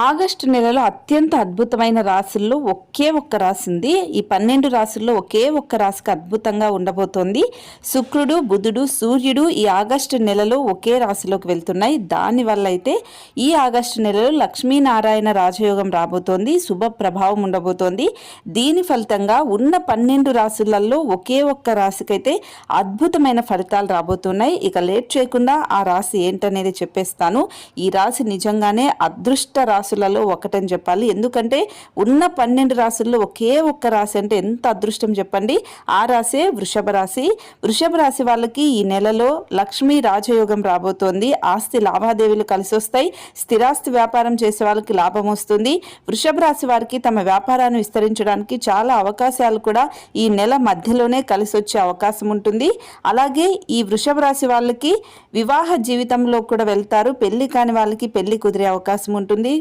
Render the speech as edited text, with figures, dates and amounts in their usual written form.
August నెలలో అత్యంత అద్భుతమైన రాశుల్లో ఒకే ఒక్క రాశి ఉంది. ఈ 12 రాశుల్లో ఒకే ఒక్క రాశికి అద్భుతంగా ఉండబోతోంది. శుక్రుడు, బుధుడు, సూర్యుడు ఈ ఆగస్టు నెలలో ఒకే రాశిలోకి వెళ్తున్నాయి. దానివల్ల అయితే ఈ ఆగస్టు నెలలో లక్ష్మీనారాయణ రాజయోగం రాబోతోంది. శుభ ప్రభావం ఉండబోతోంది. దీని ఫలితంగా ఉన్న 12 రాశులలో ఒకే ఒక్క రాశికైతే అద్భుతమైన ఫలితాలు రాబోతున్నాయి. ఇక లేట్ చేయకుండా ఆ రాశి ఏంటనేది చెప్పేస్తాను. ఈ రాశి నిజంగానే అదృష్ట రాశులలో ఒకటని చెప్పాలి. ఎందుకంటే ఉన్న 12 రాశుల్లో ఒకే ఒక్క రాశి అంటే ఎంత అదృష్టం చెప్పండి. ఆ రాశే వృషభ రాశి. వృషభ రాశి వాళ్ళకి ఈ నెలలో లక్ష్మీ రాజయోగం రాబోతోంది. ఆస్తి లావాదేవీలు కలిసి వస్తాయి. స్థిరాస్తి వ్యాపారం చేసే వాళ్ళకి లాభం వస్తుంది. వృషభ రాశి వారికి తమ వ్యాపారాన్ని విస్తరించడానికి చాలా అవకాశాలు కూడా ఈ నెల మధ్యలోనే కలిసి వచ్చే అవకాశం ఉంటుంది. అలాగే ఈ వృషభ రాశి వాళ్ళకి వివాహ జీవితంలో కూడా వెళ్తారు. పెళ్లి కాని వాళ్ళకి పెళ్లి కుదిరే అవకాశం ఉంటుంది.